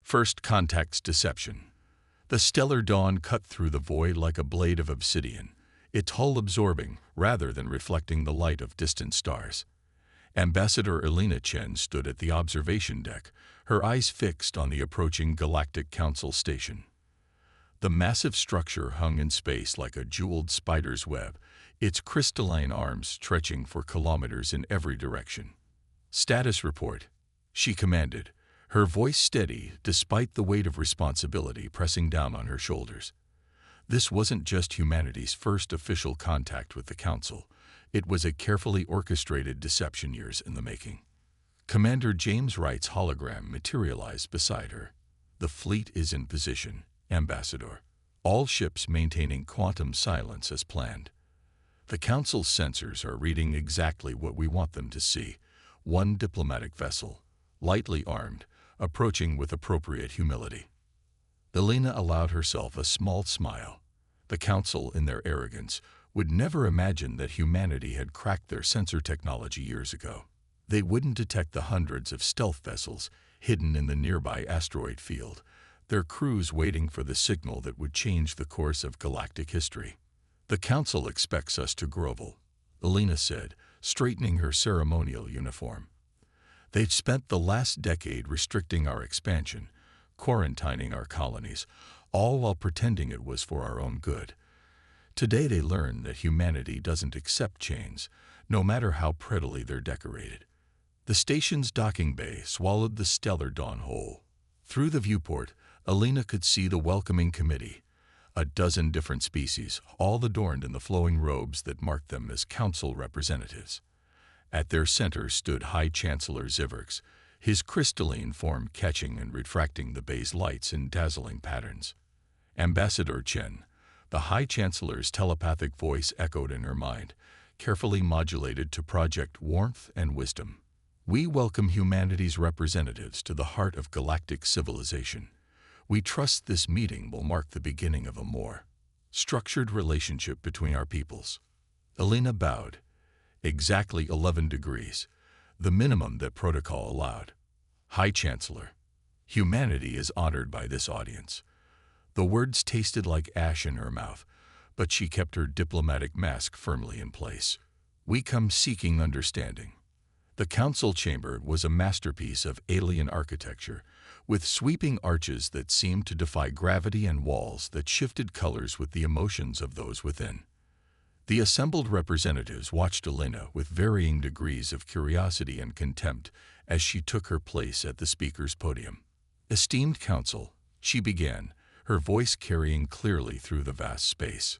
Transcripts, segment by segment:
First contact's deception. The stellar dawn cut through the void like a blade of obsidian, its hull absorbing rather than reflecting the light of distant stars. Ambassador Elena Chen stood at the observation deck, her eyes fixed on the approaching Galactic Council station. The massive structure hung in space like a jeweled spider's web, its crystalline arms stretching for kilometers in every direction. "Status report," she commanded, her voice steady despite the weight of responsibility pressing down on her shoulders. This wasn't just humanity's first official contact with the Council. It was a carefully orchestrated deception years in the making. Commander James Wright's hologram materialized beside her. "The fleet is in position, Ambassador. All ships maintaining quantum silence as planned. The Council's sensors are reading exactly what we want them to see. One diplomatic vessel, lightly armed, approaching with appropriate humility." Elena allowed herself a small smile. The Council, in their arrogance, would never imagine that humanity had cracked their sensor technology years ago. They wouldn't detect the hundreds of stealth vessels hidden in the nearby asteroid field, their crews waiting for the signal that would change the course of galactic history. "The Council expects us to grovel," Elena said, straightening her ceremonial uniform. "They've spent the last decade restricting our expansion, quarantining our colonies, all while pretending it was for our own good. Today they learn that humanity doesn't accept chains, no matter how prettily they're decorated." The station's docking bay swallowed the stellar dawn whole. Through the viewport, Elena could see the welcoming committee, a dozen different species, all adorned in the flowing robes that marked them as Council representatives. At their center stood High Chancellor Ziverx, his crystalline form catching and refracting the bay's lights in dazzling patterns. Ambassador Chen, the High Chancellor's telepathic voice echoed in her mind, carefully modulated to project warmth and wisdom. "We welcome humanity's representatives to the heart of galactic civilization. We trust this meeting will mark the beginning of a more structured relationship between our peoples." Elena bowed. Exactly 11 degrees, the minimum that protocol allowed. "High Chancellor, humanity is honored by this audience." The words tasted like ash in her mouth, but she kept her diplomatic mask firmly in place. "We come seeking understanding." The Council chamber was a masterpiece of alien architecture, with sweeping arches that seemed to defy gravity and walls that shifted colors with the emotions of those within. The assembled representatives watched Elena with varying degrees of curiosity and contempt as she took her place at the speaker's podium. "Esteemed Council," she began, her voice carrying clearly through the vast space.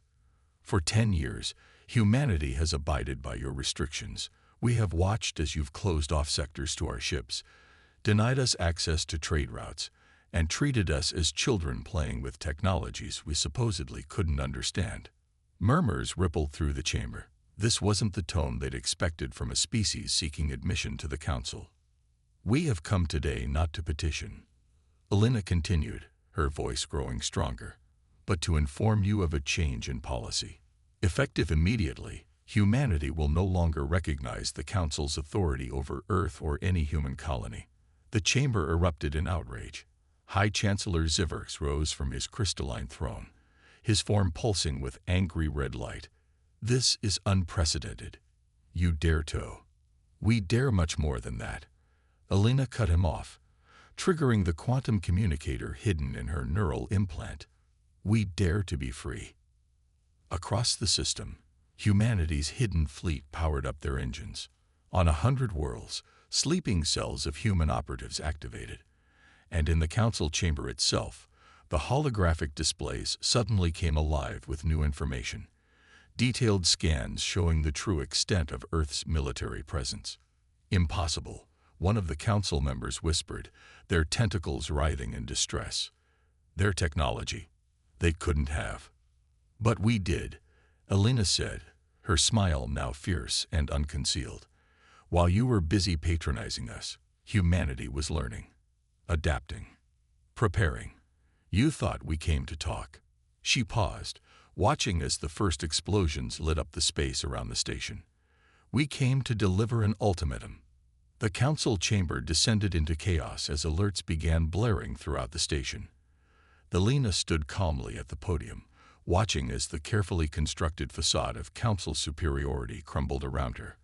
"For 10 years, humanity has abided by your restrictions. We have watched as you've closed off sectors to our ships, denied us access to trade routes, and treated us as children playing with technologies we supposedly couldn't understand." Murmurs rippled through the chamber. This wasn't the tone they'd expected from a species seeking admission to the Council. "We have come today not to petition," Elena continued, her voice growing stronger, "but to inform you of a change in policy. Effective immediately, humanity will no longer recognize the Council's authority over Earth or any human colony." The chamber erupted in outrage. High Chancellor Ziverx rose from his crystalline throne, his form pulsing with angry red light. "This is unprecedented. You dare to." "We dare much more than that." Elena cut him off, triggering the quantum communicator hidden in her neural implant. "We dare to be free." Across the system, humanity's hidden fleet powered up their engines. On 100 worlds, sleeping cells of human operatives activated. And in the Council chamber itself, the holographic displays suddenly came alive with new information. Detailed scans showing the true extent of Earth's military presence. "Impossible," one of the Council members whispered, their tentacles writhing in distress. "Their technology. They couldn't have." "But we did," Elena said, her smile now fierce and unconcealed. "While you were busy patronizing us, humanity was learning, adapting, preparing. You thought we came to talk." She paused, watching as the first explosions lit up the space around the station. "We came to deliver an ultimatum. The council chamber descended into chaos as alerts began blaring throughout the station. Alina stood calmly at the podium, watching as the carefully constructed facade of council superiority crumbled around her.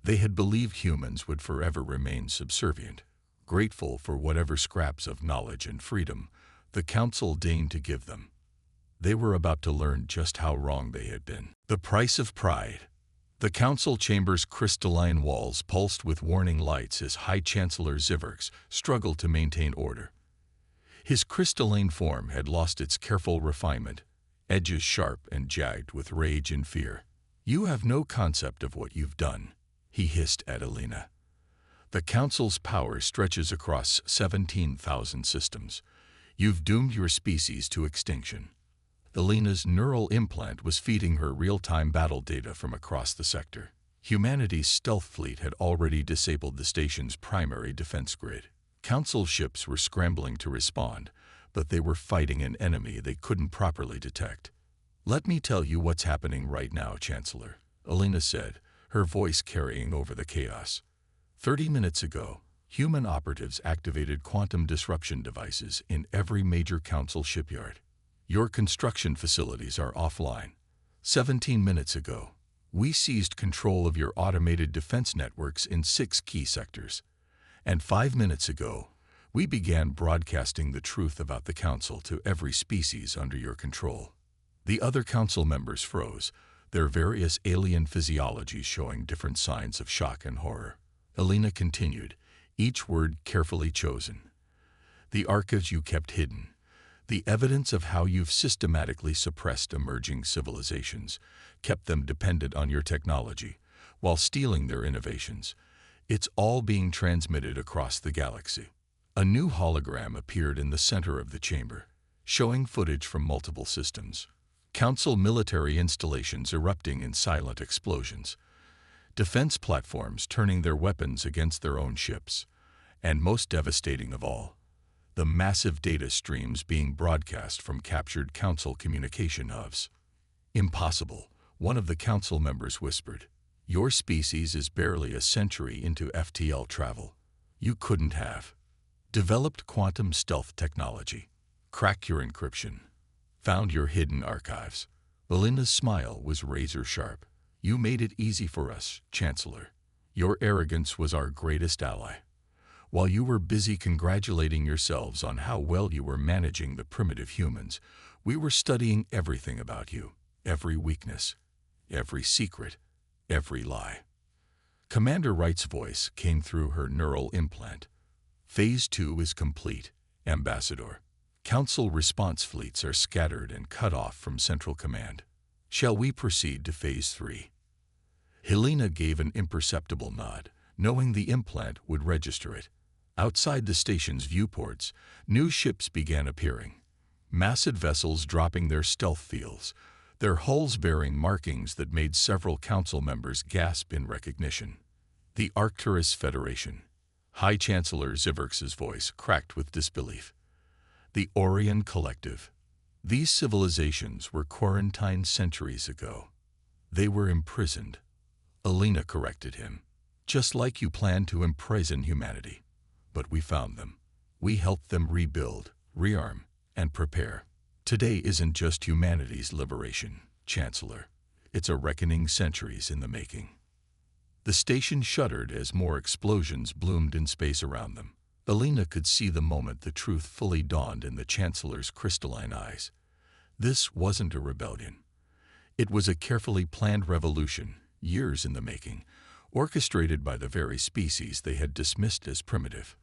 They had believed humans would forever remain subservient, grateful for whatever scraps of knowledge and freedom the council deigned to give them. They were about to learn just how wrong they had been. The price of pride. The council chamber's crystalline walls pulsed with warning lights as High Chancellor Ziverks struggled to maintain order. His crystalline form had lost its careful refinement, edges sharp and jagged with rage and fear. "You have no concept of what you've done," he hissed at Alina. "The council's power stretches across 17,000 systems. You've doomed your species to extinction." Alina's neural implant was feeding her real-time battle data from across the sector. Humanity's stealth fleet had already disabled the station's primary defense grid. Council ships were scrambling to respond, but they were fighting an enemy they couldn't properly detect. "Let me tell you what's happening right now, Chancellor," Alina said, her voice carrying over the chaos. 30 minutes ago, human operatives activated quantum disruption devices in every major council shipyard. Your construction facilities are offline. 17 minutes ago, we seized control of your automated defense networks in 6 key sectors. And 5 minutes ago, we began broadcasting the truth about the council to every species under your control. The other council members froze, their various alien physiologies showing different signs of shock and horror. Alina continued, each word carefully chosen. "The archives you kept hidden, the evidence of how you've systematically suppressed emerging civilizations, kept them dependent on your technology, while stealing their innovations. It's all being transmitted across the galaxy." A new hologram appeared in the center of the chamber, showing footage from multiple systems. Council military installations erupting in silent explosions. Defense platforms turning their weapons against their own ships. And most devastating of all, the massive data streams being broadcast from captured council communication hubs. "Impossible," one of the council members whispered. "Your species is barely a century into FTL travel. You couldn't have developed quantum stealth technology, cracked your encryption, found your hidden archives." Alina's smile was razor sharp. "You made it easy for us, Chancellor. Your arrogance was our greatest ally. While you were busy congratulating yourselves on how well you were managing the primitive humans, we were studying everything about you, every weakness, every secret, every lie." Commander Wright's voice came through her neural implant. "Phase 2 is complete, Ambassador. Council response fleets are scattered and cut off from Central Command. Shall we proceed to Phase 3? Helena gave an imperceptible nod, knowing the implant would register it. Outside the station's viewports, new ships began appearing. Massive vessels dropping their stealth fields, their hulls bearing markings that made several council members gasp in recognition. "The Arcturus Federation." High Chancellor Ziverks's voice cracked with disbelief. "The Orion Collective. These civilizations were quarantined centuries ago. They were imprisoned." Alina corrected him. "Just like you planned to imprison humanity. But we found them. We helped them rebuild, rearm, and prepare. Today isn't just humanity's liberation, Chancellor. It's a reckoning centuries in the making." The station shuddered as more explosions bloomed in space around them. Alina could see the moment the truth fully dawned in the Chancellor's crystalline eyes. This wasn't a rebellion. It was a carefully planned revolution, years in the making, orchestrated by the very species they had dismissed as primitive.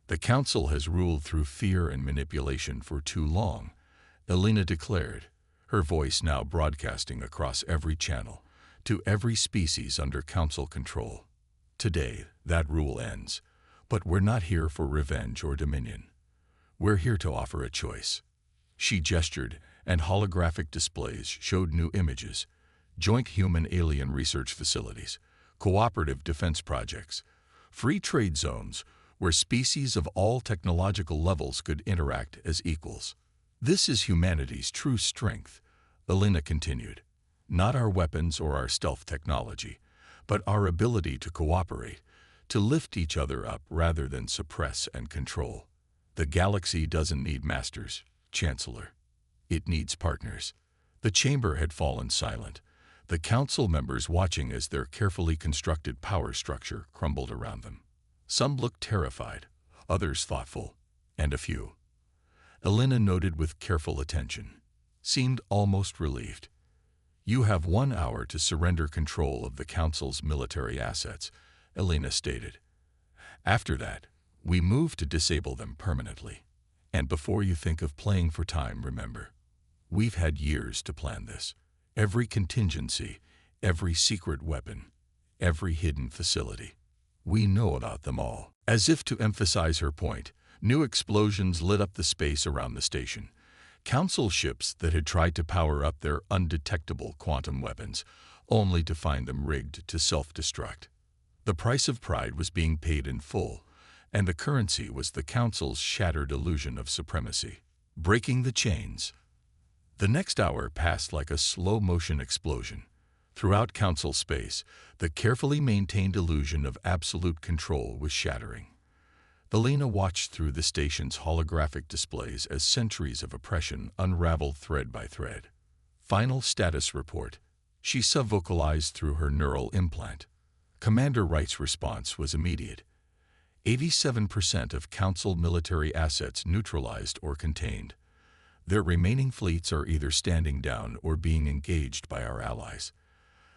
"The Council has ruled through fear and manipulation for too long," Alina declared, her voice now broadcasting across every channel, to every species under Council control. "Today, that rule ends, but we're not here for revenge or dominion. We're here to offer a choice." She gestured, and holographic displays showed new images: joint human-alien research facilities, cooperative defense projects, free trade zones where species of all technological levels could interact as equals. "This is humanity's true strength," Alina continued. "Not our weapons or our stealth technology, but our ability to cooperate, to lift each other up rather than suppress and control. The galaxy doesn't need masters, Chancellor. It needs partners. The chamber had fallen silent, the council members watching as their carefully constructed power structure crumbled around them. Some looked terrified, others thoughtful, and a few, Elena noted with careful attention, seemed almost relieved. You have 1 hour to surrender control of the council's military assets, Elena stated. After that, we move to disable them permanently. And before you think of playing for time, remember, we've had years to plan this. Every contingency, every secret weapon, every hidden facility. We know about them all. As if to emphasize her point, new explosions lit up the space around the station. Council ships that had tried to power up their undetectable quantum weapons, only to find them rigged to self-destruct. The price of pride was being paid in full, and the currency was the Council's shattered illusion of supremacy. Breaking the chains. The next hour passed like a slow-motion explosion. Throughout Council space, the carefully maintained illusion of absolute control was shattering. Elena watched through the station's holographic displays as centuries of oppression unraveled thread by thread. Final status report. She subvocalized through her neural implant. Commander Wright's response was immediate. 87% of Council military assets neutralized or contained. Their remaining fleets are either standing down or being engaged by our allies.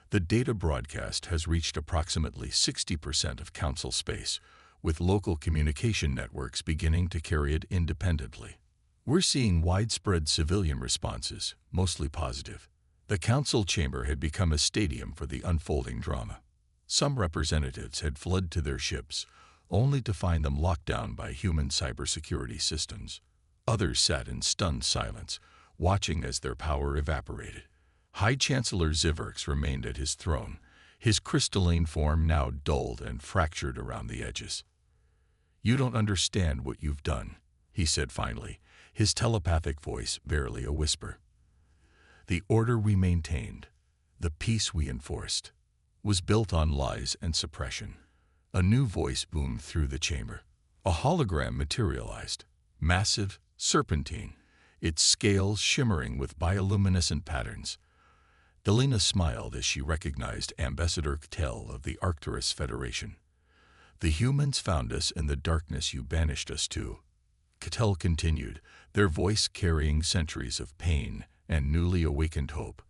The data broadcast has reached approximately 60% of Council space, with local communication networks beginning to carry it independently. We're seeing widespread civilian responses, mostly positive. The Council chamber had become a stadium for the unfolding drama. Some representatives had fled to their ships, only to find them locked down by human cybersecurity systems. Others sat in stunned silence, watching as their power evaporated. High Chancellor Zivert remained at his throne, his crystalline form now dulled and fractured around the edges. You don't understand what you've done, he said finally, his telepathic voice barely a whisper. The order we maintained, the peace we enforced, was built on lies and suppression. A new voice boomed through the chamber. A hologram materialized, massive, serpentine, its scales shimmering with bioluminescent patterns. Elena smiled as she recognized Ambassador Cattell of the Arcturus Federation. The humans found us in the darkness you banished us to. Cattell continued, their voice carrying centuries of pain and newly awakened hope.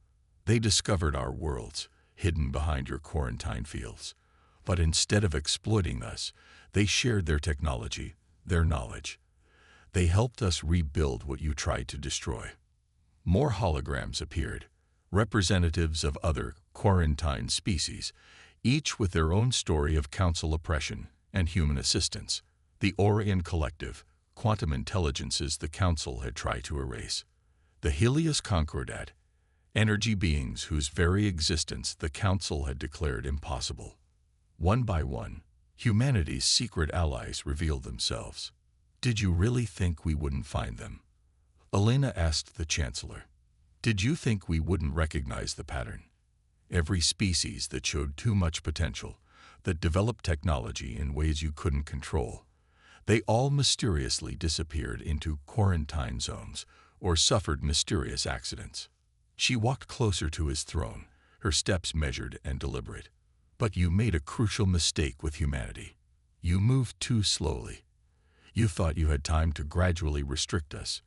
They discovered our worlds, hidden behind your quarantine fields. But instead of exploiting us, they shared their technology, their knowledge. They helped us rebuild what you tried to destroy. More holograms appeared, representatives of other quarantine species, each with their own story of council oppression and human assistance. The Orion Collective, quantum intelligences the council had tried to erase. The Helios Concordat, energy beings whose very existence the council had declared impossible. One by one, humanity's secret allies revealed themselves. Did you really think we wouldn't find them? Elena asked the Chancellor. Did you think we wouldn't recognize the pattern? Every species that showed too much potential, that developed technology in ways you couldn't control, they all mysteriously disappeared into quarantine zones or suffered mysterious accidents. She walked closer to his throne, her steps measured and deliberate. But you made a crucial mistake with humanity. You moved too slowly. You thought you had time to gradually restrict us,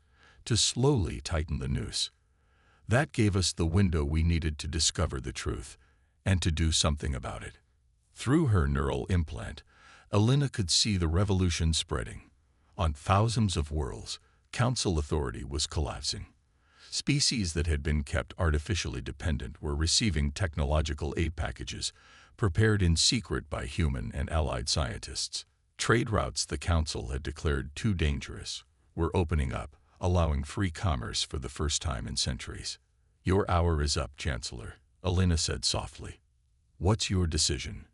to slowly tighten the noose. That gave us the window we needed to discover the truth, and to do something about it. Through her neural implant, Elena could see the revolution spreading. On thousands of worlds, council authority was collapsing. Species that had been kept artificially dependent were receiving technological aid packages, prepared in secret by human and allied scientists. Trade routes the council had declared too dangerous were opening up, allowing free commerce for the first time in centuries. Your hour is up, Chancellor, Elena said softly. What's your decision?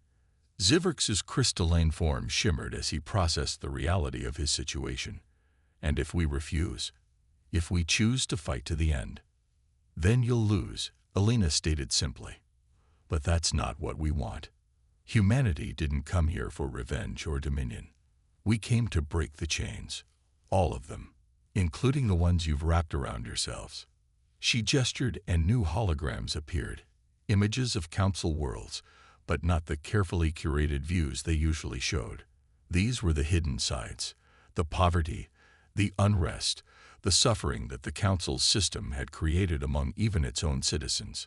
Zivert's crystalline form shimmered as he processed the reality of his situation. And if we refuse, if we choose to fight to the end, then you'll lose, Elena stated simply. But that's not what we want. Humanity didn't come here for revenge or dominion. We came to break the chains. All of them, including the ones you've wrapped around yourselves. She gestured and new holograms appeared. Images of council worlds, but not the carefully curated views they usually showed. These were the hidden sides, the poverty, the unrest, the suffering that the council's system had created among even its own citizens.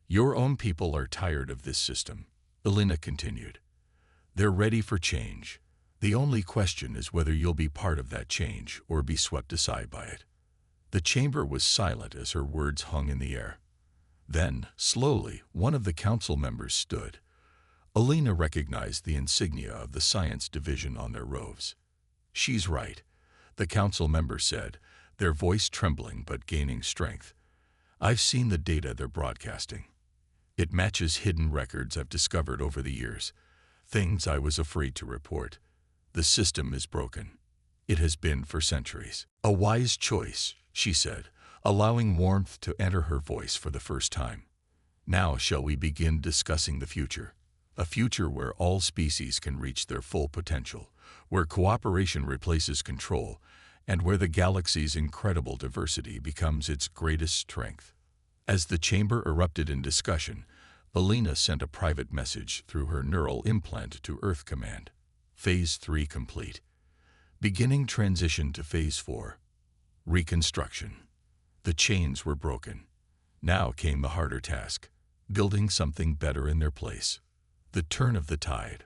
Your own people are tired of this system, Elena continued. They're ready for change. The only question is whether you'll be part of that change or be swept aside by it. The chamber was silent as her words hung in the air. Then, slowly, one of the council members stood. Elena recognized the insignia of the science division on their robes. She's right, the council member said, their voice trembling but gaining strength. I've seen the data they're broadcasting. It matches hidden records I've discovered over the years, things I was afraid to report. The system is broken. It has been for centuries. A wise choice, she said, allowing warmth to enter her voice for the first time. Now shall we begin discussing the future? A future where all species can reach their full potential, where cooperation replaces control, and where the galaxy's incredible diversity becomes its greatest strength. As the chamber erupted in discussion, Elena sent a private message through her neural implant to Earth Command. Phase 3 complete. Beginning transition to Phase 4. Reconstruction. The chains were broken. Now came the harder task, building something better in their place. The turn of the tide.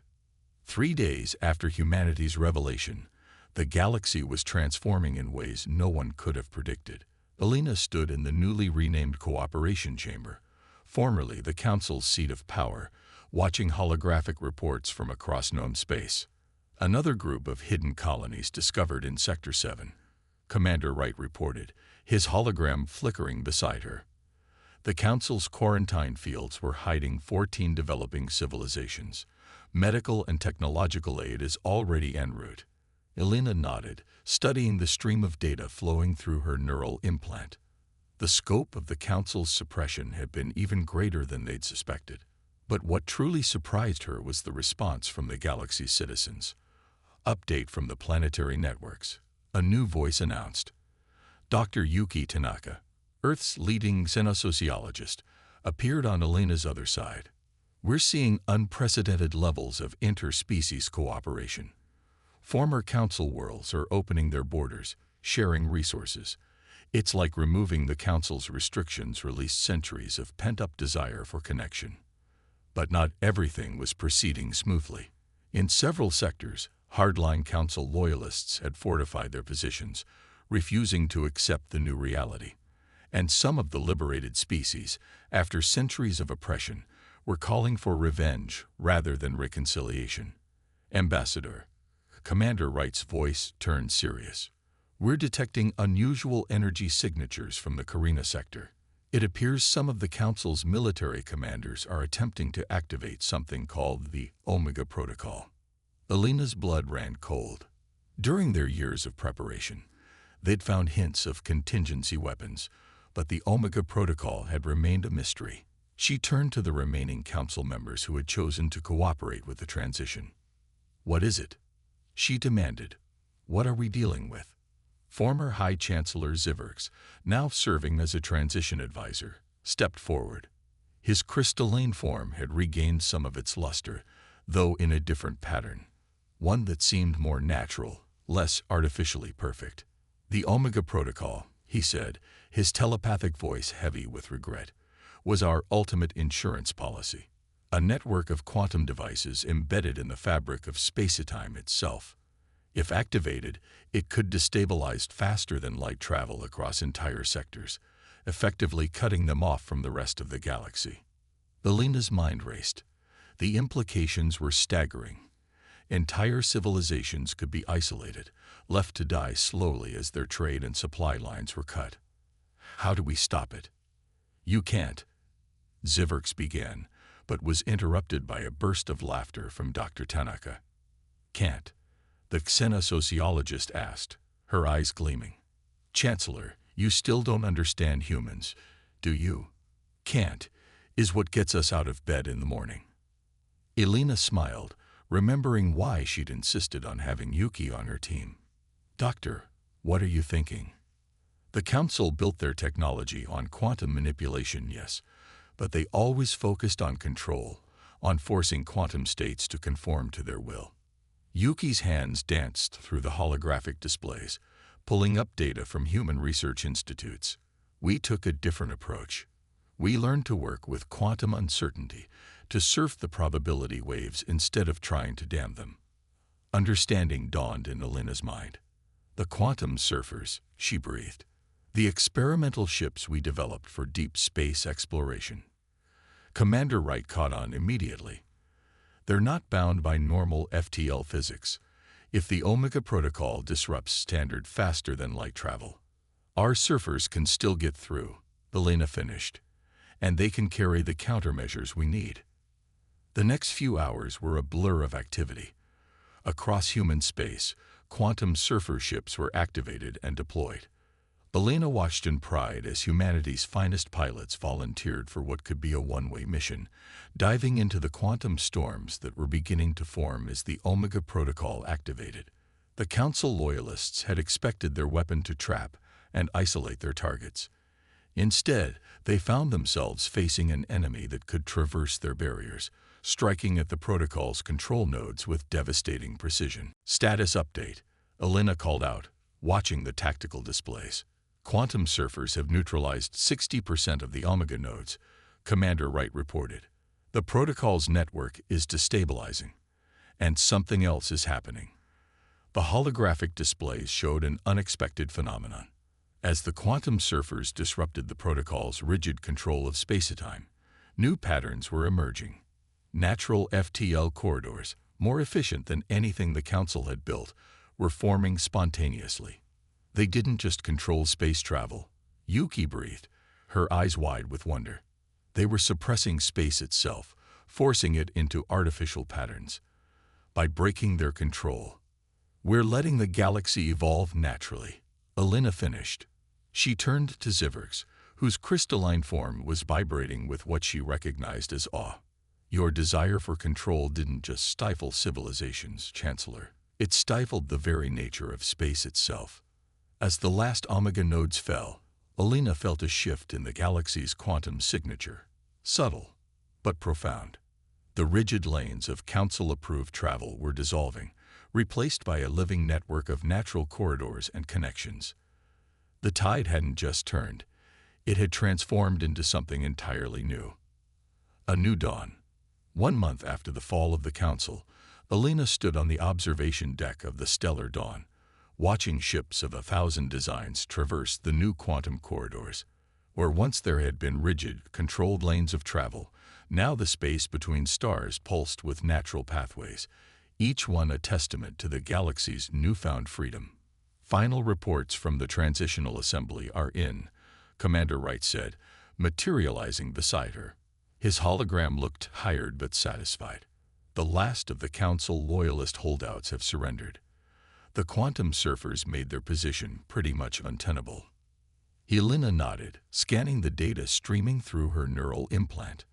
3 days after humanity's revelation, the galaxy was transforming in ways no one could have predicted. Elena stood in the newly renamed Cooperation Chamber, formerly the Council's seat of power, watching holographic reports from across known space. Another group of hidden colonies discovered in Sector 7. Commander Wright reported, his hologram flickering beside her. The Council's quarantine fields were hiding 14 developing civilizations. Medical and technological aid is already en route. Elena nodded, studying the stream of data flowing through her neural implant. The scope of the Council's suppression had been even greater than they'd suspected. But what truly surprised her was the response from the galaxy's citizens. Update from the planetary networks. A new voice announced. Dr. Yuki Tanaka, Earth's leading xenosociologist, appeared on Elena's other side. We're seeing unprecedented levels of interspecies cooperation. Former council worlds are opening their borders, sharing resources. It's like removing the council's restrictions released centuries of pent-up desire for connection. But not everything was proceeding smoothly. In several sectors, hardline council loyalists had fortified their positions, refusing to accept the new reality. And some of the liberated species, after centuries of oppression, were calling for revenge rather than reconciliation. Ambassador, Commander Wright's voice turned serious. We're detecting unusual energy signatures from the Carina sector. It appears some of the Council's military commanders are attempting to activate something called the Omega Protocol. Elena's blood ran cold. During their years of preparation, they'd found hints of contingency weapons, but the Omega Protocol had remained a mystery. She turned to the remaining council members who had chosen to cooperate with the transition. What is it? She demanded. What are we dealing with? Former High Chancellor Ziverks, now serving as a transition advisor, stepped forward. His crystalline form had regained some of its luster, though in a different pattern. One that seemed more natural, less artificially perfect. The Omega Protocol, he said, his telepathic voice heavy with regret, was our ultimate insurance policy. A network of quantum devices embedded in the fabric of space-time itself. If activated, it could destabilize faster than light travel across entire sectors, effectively cutting them off from the rest of the galaxy. Elena's mind raced. The implications were staggering. Entire civilizations could be isolated, left to die slowly as their trade and supply lines were cut. How do we stop it? You can't, Ziverks began, but was interrupted by a burst of laughter from Dr. Tanaka. Can't? The xenosociologist asked, her eyes gleaming. Chancellor, you still don't understand humans, do you? Can't is what gets us out of bed in the morning. Elena smiled, remembering why she'd insisted on having Yuki on her team. "Doctor, what are you thinking?" The Council built their technology on quantum manipulation, yes, but they always focused on control, on forcing quantum states to conform to their will. Yuki's hands danced through the holographic displays, pulling up data from human research institutes. We took a different approach. We learned to work with quantum uncertainty, to surf the probability waves instead of trying to dam them. Understanding dawned in Elena's mind. The quantum surfers, she breathed. The experimental ships we developed for deep space exploration. Commander Wright caught on immediately. They're not bound by normal FTL physics. If the Omega Protocol disrupts standard faster than light travel, our surfers can still get through, Elena finished, and they can carry the countermeasures we need. The next few hours were a blur of activity. Across human space, quantum surfer ships were activated and deployed. Elena watched in pride as humanity's finest pilots volunteered for what could be a one-way mission, diving into the quantum storms that were beginning to form as the Omega Protocol activated. The Council loyalists had expected their weapon to trap and isolate their targets. Instead, they found themselves facing an enemy that could traverse their barriers, striking at the protocol's control nodes with devastating precision. "Status update," Elena called out, watching the tactical displays. "Quantum surfers have neutralized 60% of the Omega nodes," Commander Wright reported. "The protocol's network is destabilizing, and something else is happening." The holographic displays showed an unexpected phenomenon. As the quantum surfers disrupted the protocol's rigid control of space-time, new patterns were emerging. Natural FTL corridors, more efficient than anything the Council had built, were forming spontaneously. They didn't just control space travel. Yuki breathed, her eyes wide with wonder. They were suppressing space itself, forcing it into artificial patterns. By breaking their control, "We're letting the galaxy evolve naturally," Elena finished. She turned to Zivers, whose crystalline form was vibrating with what she recognized as awe. "Your desire for control didn't just stifle civilizations, Chancellor. It stifled the very nature of space itself." As the last Omega nodes fell, Elena felt a shift in the galaxy's quantum signature. Subtle, but profound. The rigid lanes of Council-approved travel were dissolving, replaced by a living network of natural corridors and connections. The tide hadn't just turned. It had transformed into something entirely new. A new dawn. 1 month after the fall of the Council, Elena stood on the observation deck of the Stellar Dawn, watching ships of 1,000 designs traverse the new quantum corridors. Where once there had been rigid, controlled lanes of travel, now the space between stars pulsed with natural pathways, each one a testament to the galaxy's newfound freedom. "Final reports from the Transitional Assembly are in," Commander Wright said, materializing beside her. His hologram looked tired but satisfied. "The last of the Council loyalist holdouts have surrendered. The quantum surfers made their position pretty much untenable." Elena nodded, scanning the data streaming through her neural implant.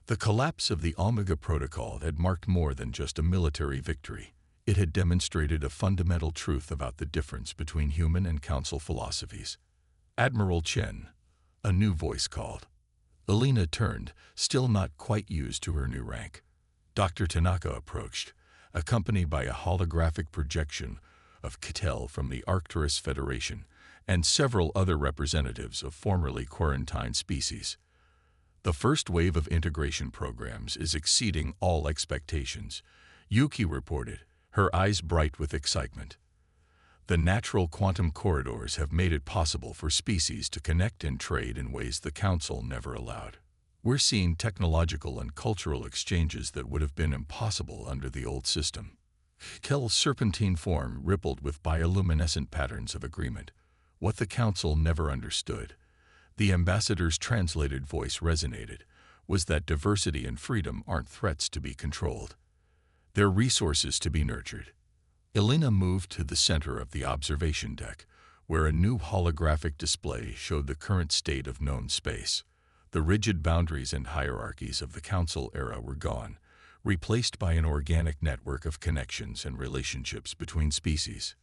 The collapse of the Omega Protocol had marked more than just a military victory. It had demonstrated a fundamental truth about the difference between human and Council philosophies. "Admiral Chen," a new voice called. Elena turned, still not quite used to her new rank. Dr. Tanaka approached, accompanied by a holographic projection of Cattell from the Arcturus Federation and several other representatives of formerly quarantined species. "The first wave of integration programs is exceeding all expectations," Yuki reported, her eyes bright with excitement. "The natural quantum corridors have made it possible for species to connect and trade in ways the Council never allowed. We're seeing technological and cultural exchanges that would have been impossible under the old system." Kell's serpentine form rippled with bioluminescent patterns of agreement. What the Council never understood, the ambassador's translated voice resonated, was that diversity and freedom aren't threats to be controlled. They're resources to be nurtured. Elena moved to the center of the observation deck, where a new holographic display showed the current state of known space. The rigid boundaries and hierarchies of the Council era were gone, replaced by an organic network of connections and relationships between species.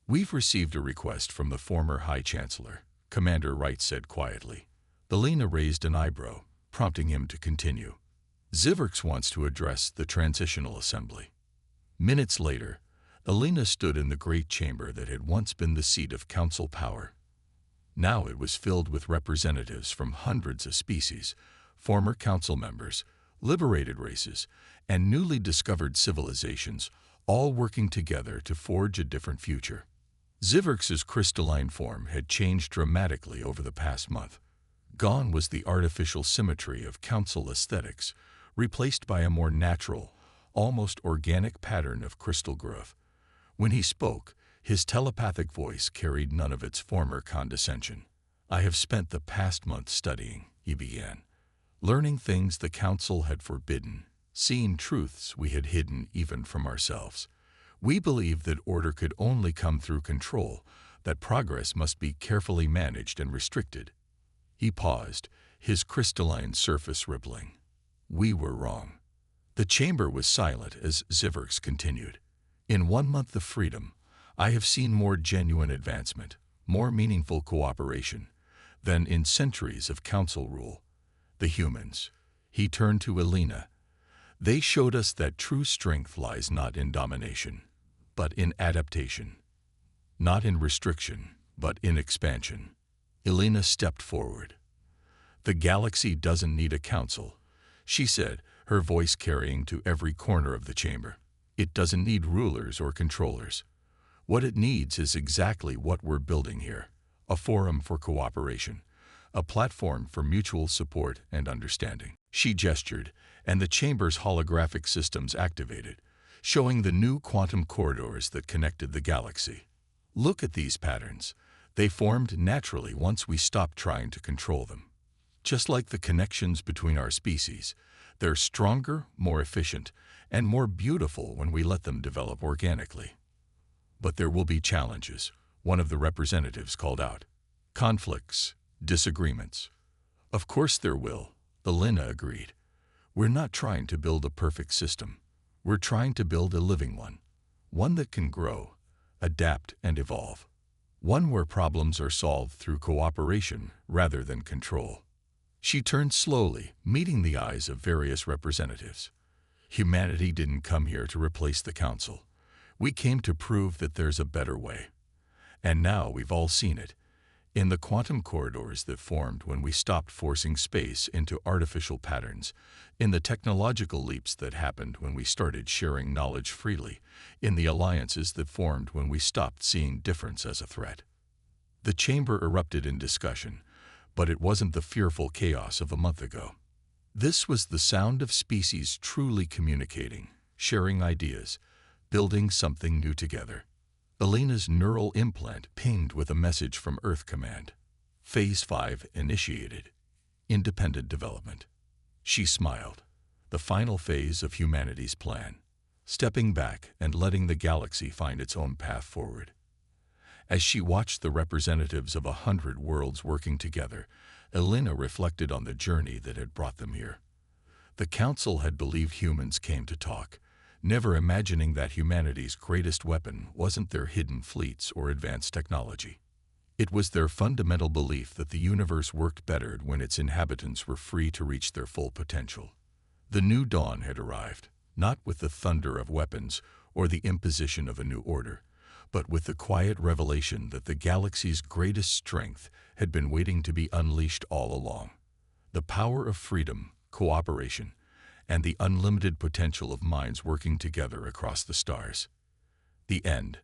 We've received a request from the former High Chancellor, Commander Wright said quietly. Elena raised an eyebrow, prompting him to continue. Ziverx wants to address the Transitional Assembly. Minutes later, Elena stood in the great chamber that had once been the seat of council power. Now it was filled with representatives from hundreds of species, former council members, liberated races, and newly discovered civilizations, all working together to forge a different future. Ziverx's crystalline form had changed dramatically over the past month. Gone was the artificial symmetry of council aesthetics, replaced by a more natural, almost organic pattern of crystal growth. When he spoke, his telepathic voice carried none of its former condescension. "I have spent the past month studying," he began, "learning things the council had forbidden, seeing truths we had hidden even from ourselves. We believed that order could only come through control, that progress must be carefully managed and restricted." He paused, his crystalline surface rippling. "We were wrong." The chamber was silent as Ziverx continued. "In 1 month of freedom, I have seen more genuine advancement, more meaningful cooperation, than in centuries of council rule. The humans," he turned to Elena, "they showed us that true strength lies not in domination, but in adaptation. Not in restriction, but in expansion." Elena stepped forward. "The galaxy doesn't need a council," she said, her voice carrying to every corner of the chamber. "It doesn't need rulers or controllers. What it needs is exactly what we're building here: a forum for cooperation, a platform for mutual support and understanding." She gestured, and the chamber's holographic systems activated, showing the new quantum corridors that connected the galaxy. "Look at these patterns. They formed naturally once we stopped trying to control them. Just like the connections between our species, they're stronger, more efficient, and more beautiful when we let them develop organically." "But there will be challenges," one of the representatives called out. "Conflicts, disagreements." "Of course there will," Elena agreed. "We're not trying to build a perfect system. We're trying to build a living one that can grow, adapt, and evolve. One where problems are solved through cooperation rather than control." She turned slowly, meeting the eyes of various representatives. "Humanity didn't come here to replace the council. We came to prove that there's a better way. And now we've all seen it, in the quantum corridors that formed when we stopped forcing space into artificial patterns, in the technological leaps that happened when we started sharing knowledge freely, in the alliances that formed when we stopped seeing difference as a threat." The chamber erupted in discussion, but it wasn't the fearful chaos of a month ago. This was the sound of species truly communicating, sharing ideas, building something new together. Elena's neural implant pinged with a message from Earth Command. Phase 5 initiated. Independent development. She smiled. The final phase of humanity's plan. Stepping back and letting the galaxy find its own path forward. As she watched the representatives of 100 worlds working together, Elena reflected on the journey that had brought them here. The Council had believed humans came to talk, never imagining that humanity's greatest weapon wasn't their hidden fleets or advanced technology. It was their fundamental belief that the universe worked better when its inhabitants were free to reach their full potential. The new dawn had arrived, not with the thunder of weapons or the imposition of a new order, but with the quiet revelation that the galaxy's greatest strength had been waiting to be unleashed all along. The power of freedom, cooperation, and the unlimited potential of minds working together across the stars. The end.